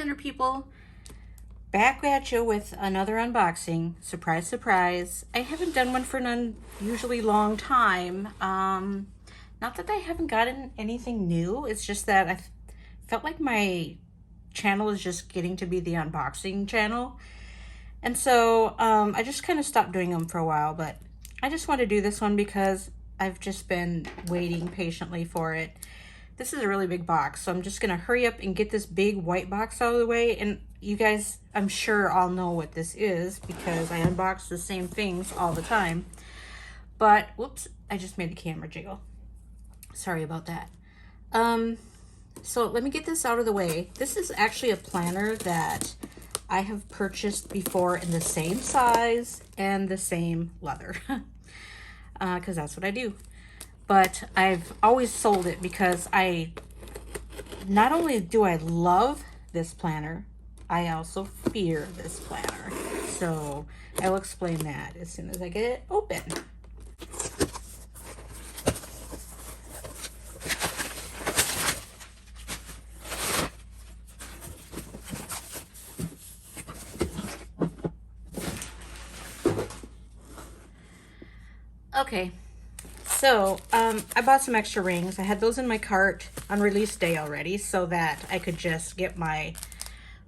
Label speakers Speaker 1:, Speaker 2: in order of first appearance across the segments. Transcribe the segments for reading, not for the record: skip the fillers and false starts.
Speaker 1: planner people, back at you with another unboxing. Surprise, surprise. I haven't done one for an unusually long time. Not that I haven't gotten anything new, it's just that I felt like my channel is just getting to be the unboxing channel. And so I just kind of stopped doing them for a while, but I just want to do this one because I've just been waiting patiently for it. This is a really big box, so I'm just gonna hurry up and get this big white box out of the way. And you guys, I'm sure all know what this is because I unbox the same things all the time. But whoops, I just made the camera jiggle. Sorry about that. So let me get this out of the way. This is actually a planner that I have purchased before in the same size and the same leather, because that's what I do. But I've always sold it because not only do I love this planner, I also fear this planner. So I'll explain that as soon as I get it open. Okay. So, I bought some extra rings. I had those in my cart on release day already so that I could just get my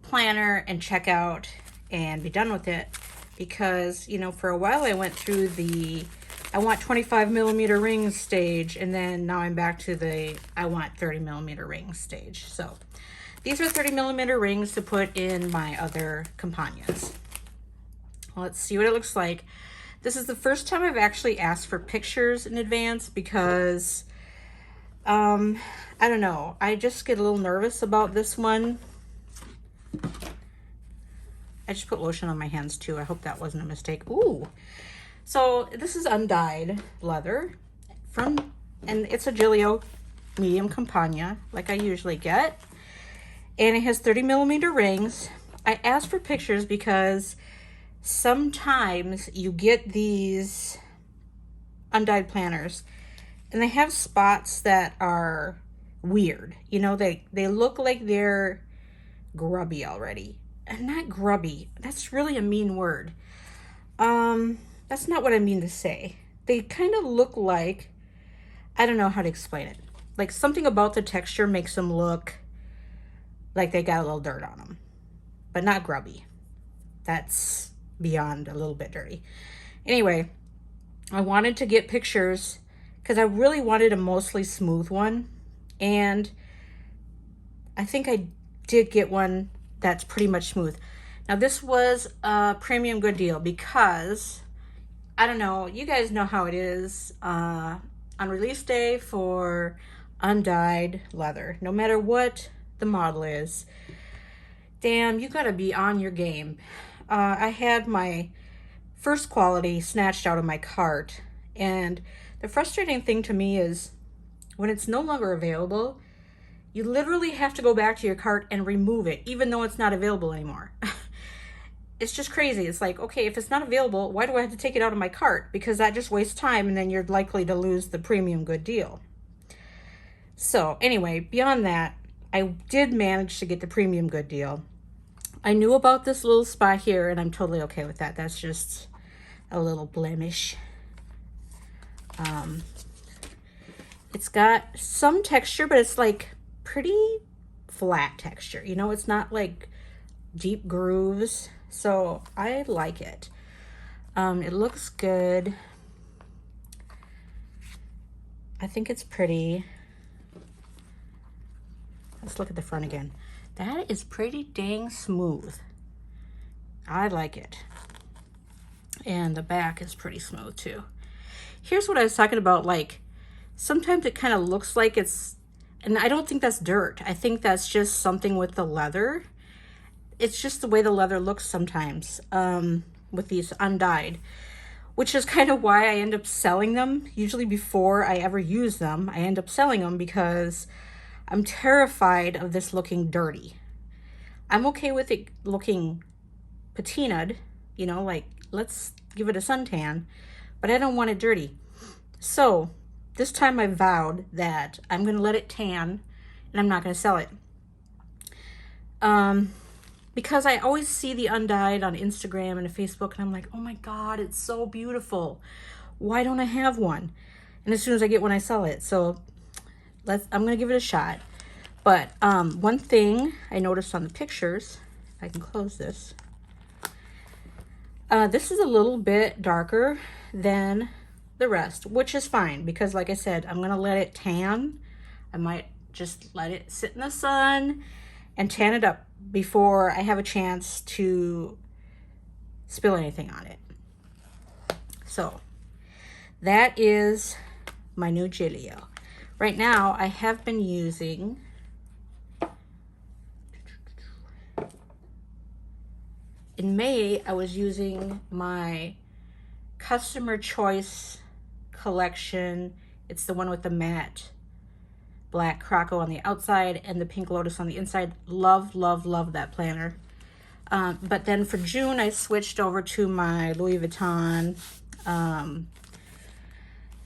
Speaker 1: planner and check out and be done with it. Because, you know, for a while I went through the I want 25mm rings stage, and then now I'm back to the I want 30mm rings stage. So, these are 30mm rings to put in my other companions. Let's see what it looks like. This is the first time I've actually asked for pictures in advance because, I don't know, I just get a little nervous about this one. I just put lotion on my hands too. I hope that wasn't a mistake. Ooh. So this is undyed leather and it's a Gillio medium Campagna like I usually get. And it has 30mm rings. I asked for pictures because sometimes you get these undyed planners and they have spots that are weird. You know, they look like they're grubby already. And not grubby, that's really a mean word. That's not what I mean to say. They kind of look like, I don't know how to explain it. Like something about the texture makes them look like they got a little dirt on them, but not grubby. That's beyond a little bit dirty. Anyway, I wanted to get pictures because I really wanted a mostly smooth one, and I think I did get one that's pretty much smooth. Now this was a premium good deal because I don't know, you guys know how it is on release day for undyed leather. No matter what the model is, damn, you gotta be on your game. I had my first quality snatched out of my cart, and the frustrating thing to me is when it's no longer available, you literally have to go back to your cart and remove it, even though it's not available anymore. It's just crazy. It's like, okay, if it's not available, why do I have to take it out of my cart? Because that just wastes time, and then you're likely to lose the premium good deal. So anyway, beyond that, I did manage to get the premium good deal. I knew about this little spot here, and I'm totally okay with that. That's just a little blemish. It's got some texture, but it's like pretty flat texture. You know, it's not like deep grooves. So I like it. It looks good. I think it's pretty. Let's look at the front again. That is pretty dang smooth. I like it. And the back is pretty smooth too. Here's what I was talking about, like sometimes it kind of looks like it's, and I don't think that's dirt. I think that's just something with the leather. It's just the way the leather looks sometimes with these undyed, which is kind of why I end up selling them. Usually before I ever use them, I end up selling them because I'm terrified of this looking dirty. I'm okay with it looking patinaed, you know, like let's give it a suntan, but I don't want it dirty. So this time I vowed that I'm going to let it tan and I'm not going to sell it. because I always see the undyed on Instagram and Facebook, and I'm like, oh my God, it's so beautiful. Why don't I have one? And as soon as I get one, I sell it. So I'm gonna give it a shot. But one thing I noticed on the pictures, if I can close this, this is a little bit darker than the rest, which is fine because like I said, I'm gonna let it tan. I might just let it sit in the sun and tan it up before I have a chance to spill anything on it. So that is my new Gillio. Right now I have been using in May, I was using my Customer Choice collection. It's the one with the matte black croco on the outside and the pink lotus on the inside. Love, love, love that planner. But then for June, I switched over to my Louis Vuitton MM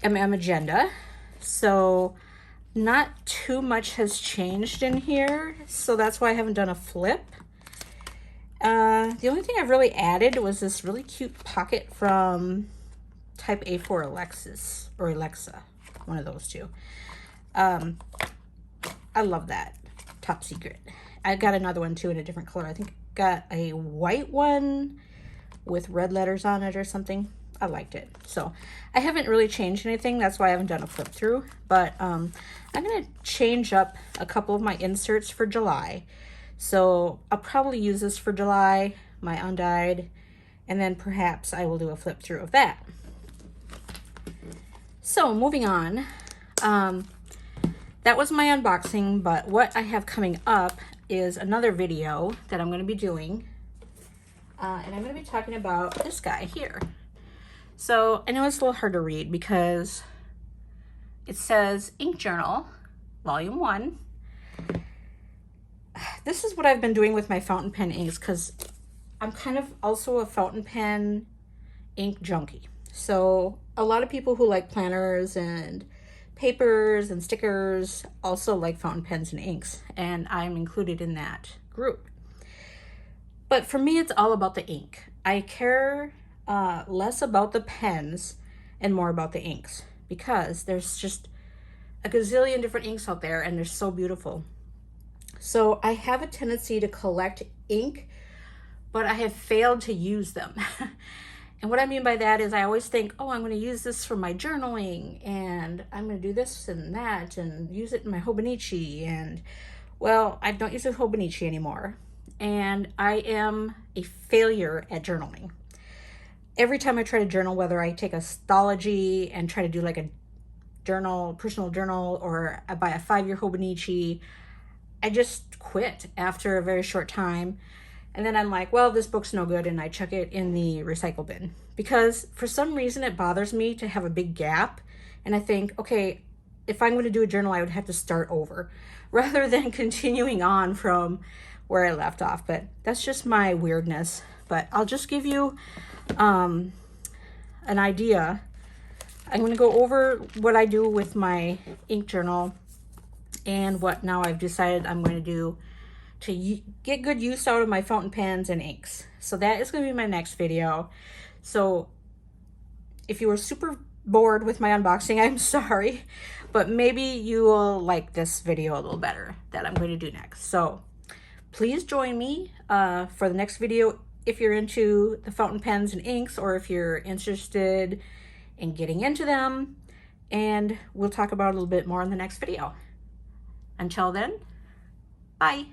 Speaker 1: Agenda. So not too much has changed in here. So that's why I haven't done a flip. The only thing I've really added was this really cute pocket from Type A for Alexis, or Alexa, one of those two. I love that. Top secret. I got another one too in a different color. I think I got a white one with red letters on it or something. I liked it. So I haven't really changed anything. That's why I haven't done a flip through. But I'm going to change up a couple of my inserts for July. So I'll probably use this for July, my undyed, and then perhaps I will do a flip through of that. So moving on, that was my unboxing, but what I have coming up is another video that I'm going to be doing, and I'm going to be talking about this guy here. So I know it's a little hard to read because it says Ink Journal, Volume 1. This is what I've been doing with my fountain pen inks because I'm kind of also a fountain pen ink junkie. So a lot of people who like planners and papers and stickers also like fountain pens and inks, and I'm included in that group. But for me, it's all about the ink. I care less about the pens and more about the inks because there's just a gazillion different inks out there and they're so beautiful. So I have a tendency to collect ink, but I have failed to use them. And what I mean by that is I always think, oh, I'm going to use this for my journaling and I'm going to do this and that and use it in my Hobonichi. And well, I don't use the Hobonichi anymore. And I am a failure at journaling. Every time I try to journal, whether I take a Stology and try to do like a journal, personal journal, or I buy a 5-year Hobonichi, I just quit after a very short time. And then I'm like, well, this book's no good, and I chuck it in the recycle bin. Because for some reason it bothers me to have a big gap. And I think, okay, if I'm going to do a journal, I would have to start over rather than continuing on from where I left off. But that's just my weirdness. But I'll just give you an idea. I'm going to go over what I do with my ink journal and what now I've decided I'm going to do to get good use out of my fountain pens and inks. So that is going to be my next video. So if you were super bored with my unboxing, I'm sorry, but maybe you will like this video a little better that I'm going to do next. So please join me for the next video if you're into the fountain pens and inks, or if you're interested in getting into them, and we'll talk about it a little bit more in the next video. Until then, bye.